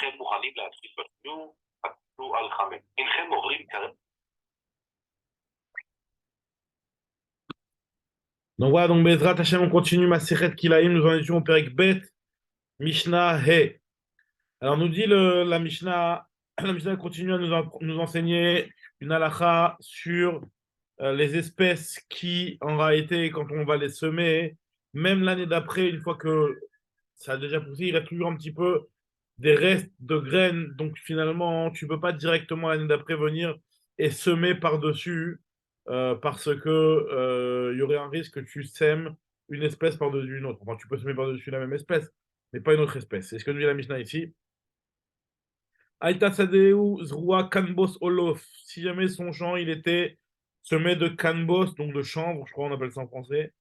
אינכם מוכנים להתחיל בשיעור, תקפו על 5. אינכם עוברים כרגע. Donc voilà, donc Bezrat Hashem, on continue Masechet Kilaim, nous en étions au Perek Bet, Mishnah He. Alors nous dit la Mishnah, la Mishnah continue à nous enseigner une halakha sur les espèces qui, en réalité, quand on va les semer, même l'année d'après, une fois que ça a déjà poussé, il reste toujours un petit peu des restes de graines. Donc finalement, tu ne peux pas directement l'année d'après venir et semer par-dessus parce que il y aurait un risque que tu sèmes une espèce par-dessus une autre. Enfin, tu peux semer par-dessus la même espèce, mais pas une autre espèce. C'est ce que nous dit la Mishnah ici. Aïta Sadeu Zrua Kanbos Olof. Si jamais son champ il était semé de canbos, donc de chanvre, je crois on appelle ça en français,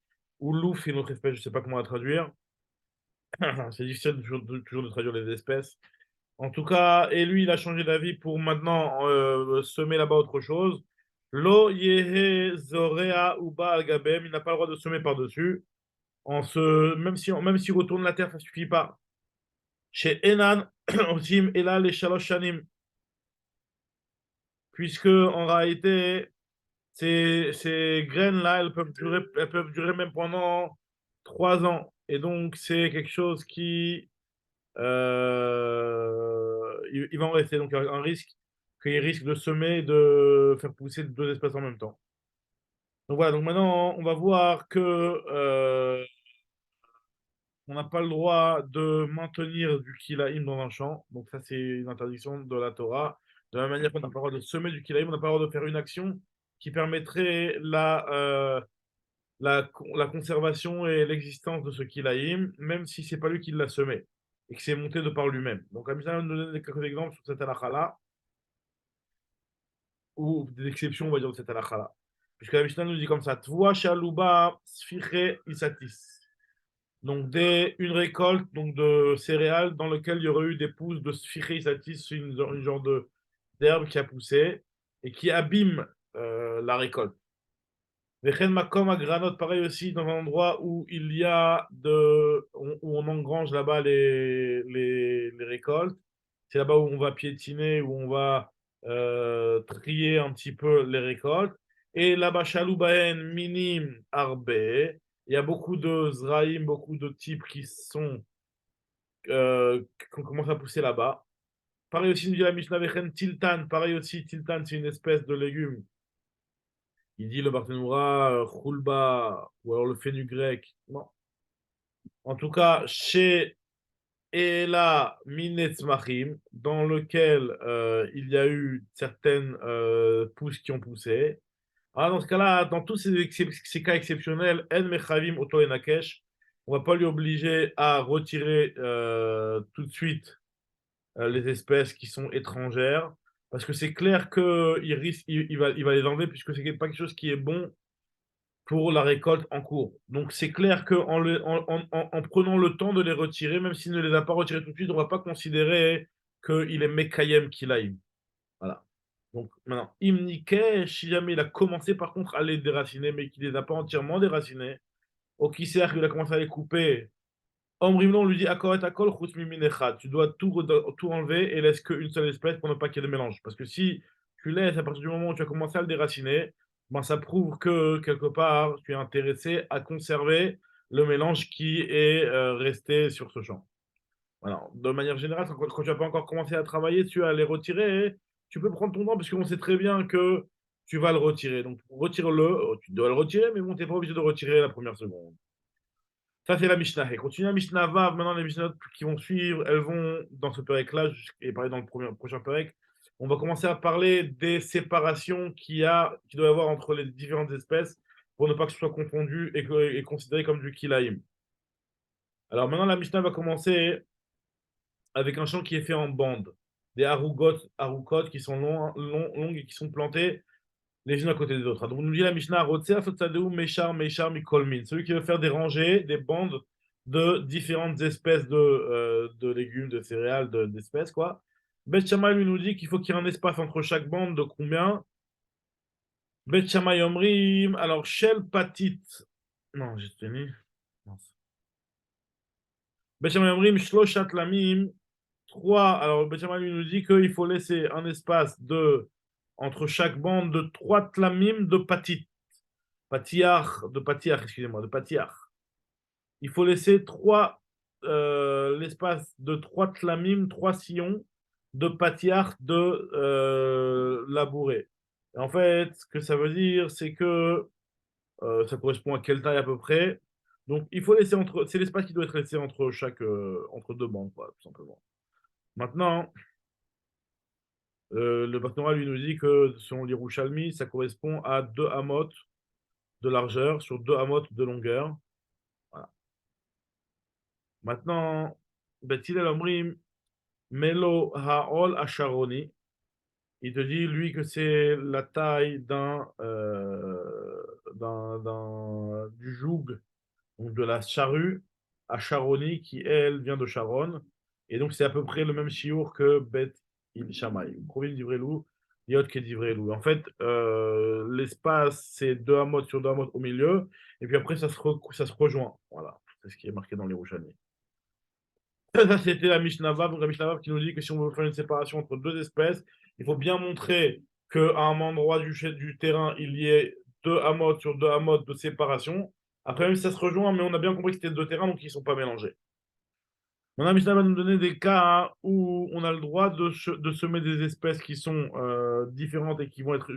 ou louf, une autre espèce, je ne sais pas comment la traduire. C'est difficile toujours de traduire les espèces. En tout cas, et lui, il a changé d'avis pour maintenant semer là-bas autre chose. Lo yehe zorea uba al gabem, il n'a pas le droit de semer par-dessus. Même s'il retourne la terre, ça ne suffit pas. Chez Enan, osim ela les shalosh shanim, puisque en réalité, ces graines-là, elles peuvent durer même pendant 3 ans. Et donc, c'est quelque chose qui il va en rester. Donc, il y a un risque qu'il risque de semer et de faire pousser deux espèces en même temps. Donc voilà, donc maintenant, on va voir que on n'a pas le droit de maintenir du kilaïm dans un champ. Donc ça, c'est une interdiction de la Torah. De la même manière qu'on n'a pas le droit de semer du kilaïm, on n'a pas le droit de faire une action qui permettrait la conservation et l'existence de ce kilaïm, même si c'est pas lui qui l'a semé et que c'est monté de par lui-même. Donc, Mishnah nous donne quelques exemples sur cette halakha-là, ou des exceptions, on va dire, de cette halakha-là. Puisque la Mishnah nous dit comme ça, Tvoa shaluba sfiche isatis. Donc, une récolte donc de céréales dans lequel il y aurait eu des pousses de sfiche isatis, une genre d'herbe qui a poussé et qui abîme la récolte. Vechen makom à Granot, pareil aussi, dans un endroit où il y a où on engrange là-bas les récoltes. C'est là-bas où on va piétiner, où on va trier un petit peu les récoltes. Et là-bas, Shaloubaen, Minim, Arbe. Il y a beaucoup de Zraïm, beaucoup de types qui ont commencé à pousser là-bas. Pareil aussi, nous dit la Mishnah Vechen Tiltan. Pareil aussi, Tiltan, c'est une espèce de légume. Il dit le Barthénoura, Khulba, ou alors le fenugrec. Non. En tout cas, chez Ela Minetzmachim, dans lequel il y a eu certaines pousses qui ont poussé. Alors, dans ce cas-là, dans tous ces cas exceptionnels, En Mechavim Oto Enakesh, on ne va pas lui obliger à retirer tout de suite les espèces qui sont étrangères, parce que c'est clair qu'il risque, il va les enlever, puisque ce n'est pas quelque chose qui est bon pour la récolte en cours. Donc c'est clair qu'en en prenant le temps de les retirer, même s'il ne les a pas retirés tout de suite, on ne va pas considérer qu'il est Mekayem Kilaïm. Voilà. Donc maintenant, Imnike, si jamais il a commencé par contre à les déraciner, mais qu'il ne les a pas entièrement déracinés, au Kisser, qu'il a commencé à les couper, Omrimlon lui dit Akoret Akol Chutz Mimin Echad. Tu dois tout enlever et laisse qu'une seule espèce pour ne pas qu'il y ait de mélange. Parce que si tu laisses à partir du moment où tu as commencé à le déraciner, ben ça prouve que quelque part tu es intéressé à conserver le mélange qui est resté sur ce champ. Voilà. De manière générale, quand tu n'as pas encore commencé à travailler, tu as les retirer. Et tu peux prendre ton temps parce qu'on sait très bien que tu vas le retirer. Donc retire-le, tu dois le retirer, mais bon, tu n'es pas obligé de retirer la première seconde. Ça, c'est la Mishnah. Et continue la Mishnah Vav. Maintenant, les Mishnahs qui vont suivre, elles vont dans ce Perek-là, et pareil dans le prochain Perek. On va commencer à parler des séparations qu'il doit y avoir entre les différentes espèces pour ne pas que ce soit confondu et considéré comme du kilaïm. Alors maintenant, la Mishnah va commencer avec un champ qui est fait en bandes. Des haroukot qui sont longues et qui sont plantées les unes à côté des autres. Donc, nous dit la Mishnah, Meshar, Mikolmin. Celui qui veut faire des rangées, des bandes de différentes espèces de légumes, de céréales, d'espèces, quoi. Bet Shammai lui nous dit qu'il faut qu'il y ait un espace entre chaque bande de combien? Bet Shammai Omrim, alors Shel Patit. Non, j'ai tenu. Bet Shammai Omrim, Shloshat Lamim, trois. Alors, Benjamin lui nous dit qu'il faut laisser un espace entre chaque bande de 3 tlamim de patiar, excusez-moi, de patiar. Il faut laisser l'espace de 3 tlamim, 3 sillons de patiar de labouré. Et en fait, ce que ça veut dire, c'est que ça correspond à quelle taille à peu près. Donc, il faut laisser c'est l'espace qui doit être laissé entre deux bandes, quoi, tout simplement. Maintenant, le partenariat lui nous dit que selon l'Yerushalmi, ça correspond à 2 amot de largeur sur 2 amot de longueur. Voilà. Maintenant, Bet Hillel Omrim, Melo Haol Asharoni, il te dit, lui, que c'est la taille du joug, donc de la charrue à Charoni, qui, elle, vient de Sharon. Et donc, c'est à peu près le même chiour que Bet Il Shammai. Provine d'Ivrelou, Yod qui est d'Ivrelou. En fait, l'espace, c'est 2 amot sur 2 amot au milieu. Et puis après, ça se rejoint. Voilà. C'est ce qui est marqué dans les Rouchani. Ça, c'était la Mishnah Vav. Donc, la Mishnah Vav qui nous dit que si on veut faire une séparation entre deux espèces, il faut bien montrer qu'à un endroit du terrain, il y ait 2 amot sur 2 amot de séparation. Après, même si ça se rejoint, mais on a bien compris que c'était 2 terrains, donc ils ne sont pas mélangés. Maintenant, Mishnah va nous donner des cas où on a le droit de semer des espèces qui sont différentes et qui vont être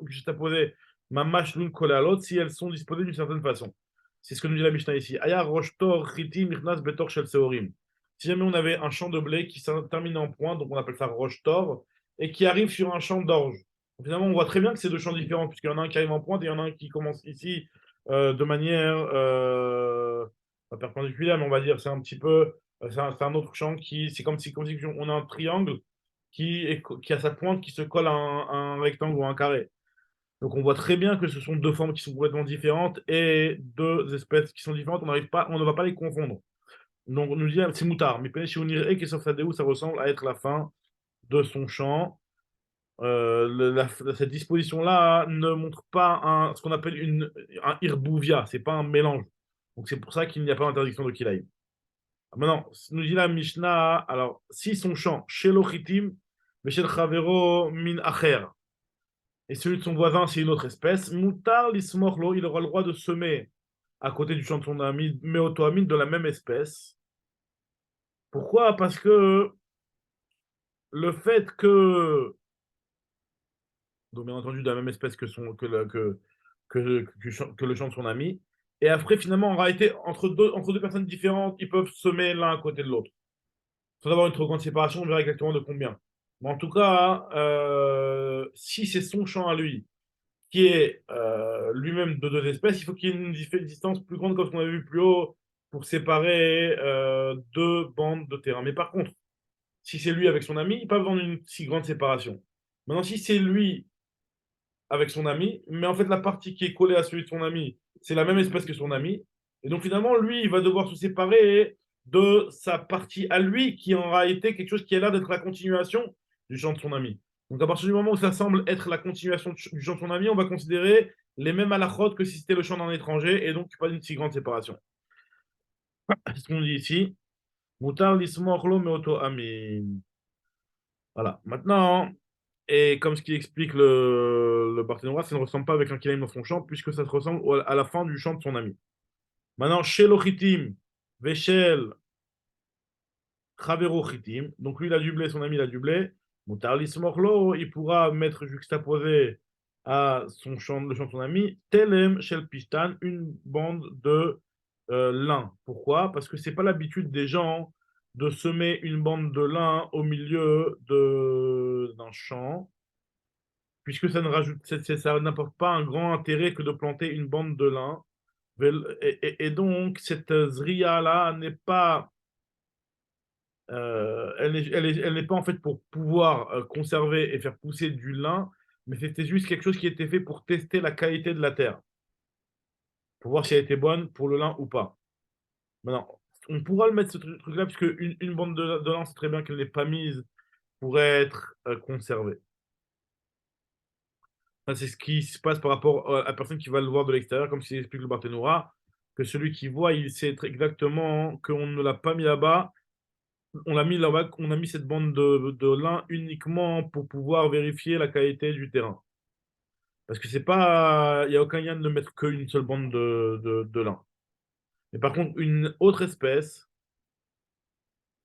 juxtaposées, mamash l'une collée à l'autre, si elles sont disposées d'une certaine façon. C'est ce que nous dit la Mishnah ici. Aya roshtor chiti mirnas betor shel seorim. Si jamais on avait un champ de blé qui s'est terminé en point, donc on appelle ça roshtor, et qui arrive sur un champ d'orge. Finalement, on voit très bien que c'est 2 champs différents, puisqu'il y en a un qui arrive en pointe et il y en a un qui commence ici de manière pas perpendiculaire, mais on va dire c'est un petit peu c'est un autre champ c'est comme si on a un triangle qui a sa pointe qui se colle à un rectangle ou à un carré. Donc on voit très bien que ce sont 2 formes qui sont complètement différentes et 2 espèces qui sont différentes. On ne va pas les confondre. Donc on nous dit c'est moutard. Mais et qui sauf ça ressemble à être la fin de son champ. Cette disposition-là ne montre pas ce qu'on appelle un irbouvia, c'est pas un mélange. Donc c'est pour ça qu'il n'y a pas d'interdiction de kilaïm. Maintenant, nous dit la Mishnah, alors, si son champ, chez l'Ochitim, mais chez le Chavero, min acher, et celui de son voisin, c'est une autre espèce, Moutar l'ismorlo, il aura le droit de semer à côté du champ de son ami, Meotoamine de la même espèce. Pourquoi? Parce que le fait que, donc bien entendu, de la même espèce que le champ de son ami, et après, finalement, en réalité, entre deux personnes différentes, ils peuvent semer l'un à côté de l'autre. Sans avoir une trop grande séparation, on verra exactement de combien. Mais en tout cas, si c'est son champ à lui, qui est lui-même de 2 espèces, il faut qu'il y ait une distance plus grande, comme ce qu'on avait vu plus haut, pour séparer 2 bandes de terrain. Mais par contre, si c'est lui avec son ami, il n'y a pas besoin d'une si grande séparation. Maintenant, si c'est lui avec son ami, mais en fait, la partie qui est collée à celui de son ami, c'est la même espèce que son ami. Et donc, finalement, lui, il va devoir se séparer de sa partie à lui, qui en réalité quelque chose qui est là d'être la continuation du champ de son ami. Donc, à partir du moment où ça semble être la continuation du champ de son ami, on va considérer les mêmes halachot que si c'était le champ d'un étranger, et donc pas d'une si grande séparation. C'est ce qu'on dit ici. Mutar lismorlo meoto amin. Voilà. Maintenant, et comme ce qui explique le Barthénois, ça ne ressemble pas avec un kilaim dans son champ, puisque ça se ressemble à la fin du champ de son ami. Maintenant, chez l'Ochitim, Vechel, Chavero Chitim, donc lui il a du blé, son ami il a du blé, Moutarlis Morlo, il pourra mettre juxtaposé à le champ de son ami, Telem Shel Pishtan, une bande de lin. Pourquoi? Parce que c'est pas l'habitude des gens de semer une bande de lin au milieu d'un champ puisque ça n'apporte pas un grand intérêt que de planter une bande de lin. Et donc, cette zria-là n'est pas, elle n'est pas en fait pour pouvoir conserver et faire pousser du lin, mais c'était juste quelque chose qui était fait pour tester la qualité de la terre, pour voir si elle était bonne pour le lin ou pas. Maintenant, on pourra le mettre ce truc-là, puisque une bande de lin, c'est très bien qu'elle n'est pas mise pour être conservée. C'est ce qui se passe par rapport à la personne qui va le voir de l'extérieur, comme s'il explique le Barthénoura, que celui qui voit, il sait exactement qu'on ne l'a pas mis là-bas on a mis là-bas, on a mis cette bande de lin uniquement pour pouvoir vérifier la qualité du terrain. Parce que c'est pas, il n'y a aucun lien de ne mettre qu'une seule bande de lin. Mais par contre, une autre espèce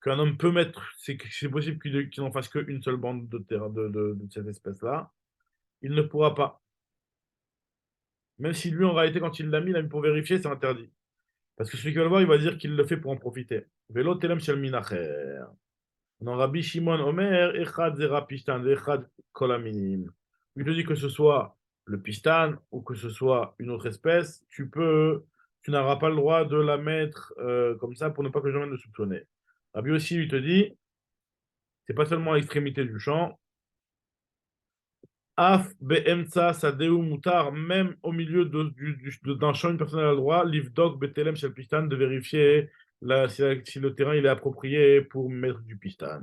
qu'un homme peut mettre, c'est possible qu'il n'en fasse qu'une seule bande de terrain de cette espèce-là. Il ne pourra pas. Même si lui, en réalité, quand il l'a mis pour vérifier, c'est interdit. Parce que celui qui va le voir, il va dire qu'il le fait pour en profiter. Vélo telem shel minacher. Dans Rabbi Shimon Omer, Echad zera pistan, Echad kolaminim. Il te dit que ce soit le pistan ou que ce soit une autre espèce, tu n'auras pas le droit de la mettre comme ça pour ne pas que les gens viennent le soupçonner. Rabbi aussi, il te dit, c'est pas seulement à l'extrémité du champ, Af be'emtsa sadeu mutar, même au milieu d'un champ, une personne a le droit, livdok betelem shel pistan, de vérifier si le terrain il est approprié pour mettre du pistan.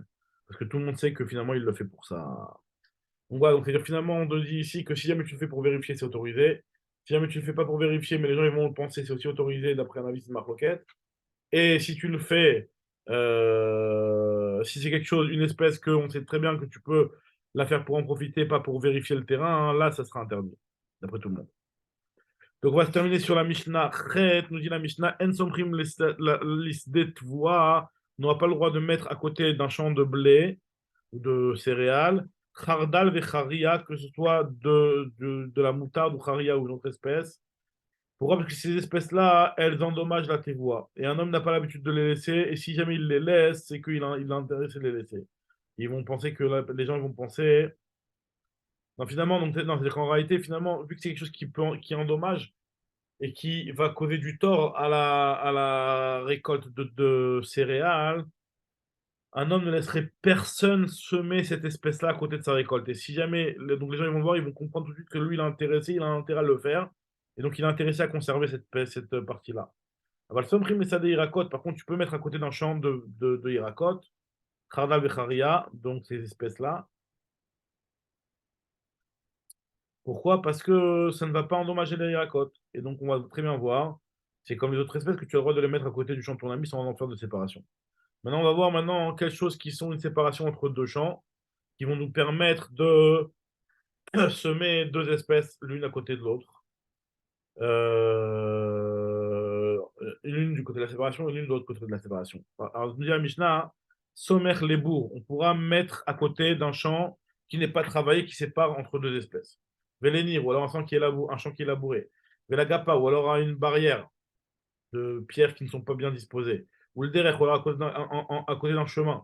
Parce que tout le monde sait que finalement il le fait pour ça. Donc voilà, donc c'est-à-dire finalement on te dit ici que si jamais tu le fais pour vérifier, c'est autorisé. Si jamais tu le fais pas pour vérifier, mais les gens ils vont le penser, c'est aussi autorisé d'après un avis de Marloquette. Et si tu le fais, si c'est quelque chose, une espèce qu'on sait très bien que tu peux la faire pour en profiter, pas pour vérifier le terrain, hein, là, ça sera interdit, d'après tout le monde. Donc, on va se terminer sur la Mishnah. Chet, nous dit la Mishnah, En somrim lisdetvoa, n'aura pas le droit de mettre à côté d'un champ de blé ou de céréales, Khardal vecharia, que ce soit de la moutarde ou charia ou une autre espèce. Pourquoi? Parce que ces espèces-là, elles endommagent la tevoie. Et un homme n'a pas l'habitude de les laisser. Et si jamais il les laisse, c'est qu'il a intéressé de les laisser. Ils vont penser que les gens vont penser. Non, finalement, non, c'est-à-dire qu'en réalité, finalement, vu que c'est quelque chose qui endommage et qui va causer du tort à la récolte de céréales, un homme ne laisserait personne semer cette espèce-là à côté de sa récolte. Et si jamais, donc les gens ils vont voir, ils vont comprendre tout de suite que lui, il est intéressé, il a intérêt à le faire. Et donc, il est intéressé à conserver cette partie-là. Alors, le somrim et ça des irakot, par contre, tu peux mettre à côté d'un champ de irakot, Khardal Becharia, donc ces espèces-là. Pourquoi? Parce que ça ne va pas endommager les irakot. Et donc, on va très bien voir. C'est comme les autres espèces que tu as le droit de les mettre à côté du champ de ton ami sans en faire de séparation. Maintenant, on va voir maintenant quelles choses qui sont une séparation entre deux champs, qui vont nous permettre de semer deux espèces l'une à côté de l'autre. L'une du côté de la séparation et l'une de l'autre côté de la séparation. Alors, nous dit la Mishnah, Somer les bourgs, on pourra mettre à côté d'un champ qui n'est pas travaillé, qui sépare entre deux espèces. Vélénir, ou alors un champ qui est labouré. Vélagapa, ou alors une barrière de pierres qui ne sont pas bien disposées. Ou le derech, ou alors à côté d'un chemin,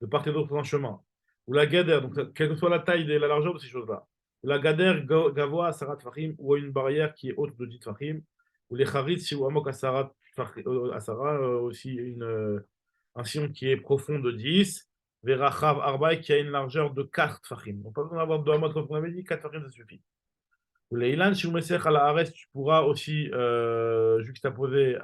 de part et d'autre d'un chemin. Ou la gader, donc quelle que soit la taille et la largeur de ces choses-là. Ou la gader, gavoa, asarat fahim, ou une barrière qui est haute de 10 fahim. Ou les charitz, ou amok asarat, asara, aussi un sillon qui est profond de 10. Verachav arbaï, qui a une largeur de 4 fahim. Donc pas besoin d'avoir 2 mètres, comme on avait dit, 4 fahim, ça suffit. Ou les ilan, si vous mettez à la arrest, tu pourras aussi juxtaposer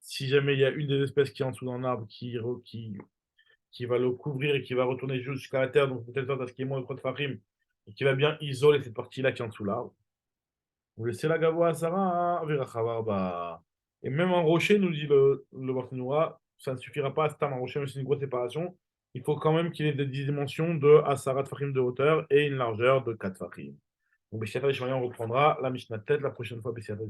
si jamais il y a une des espèces qui est en dessous d'un arbre qui va le couvrir et qui va retourner jusqu'à la terre, donc de telle sorte à ce qu'il y ait moins de fahim, et qui va bien isoler cette partie-là qui est en dessous l'arbre. Vous laissez la gavoa à Sarah, bah. Et même un rocher, nous dit le Barthénoura, ça ne suffira pas à se un rocher, même si c'est une grosse séparation. Il faut quand même qu'il ait des dimensions de Asarat Fahim de hauteur et une largeur de 4 Fahim. Donc, Bessiata et on reprendra la Mishnah tête la prochaine fois, Bessiata et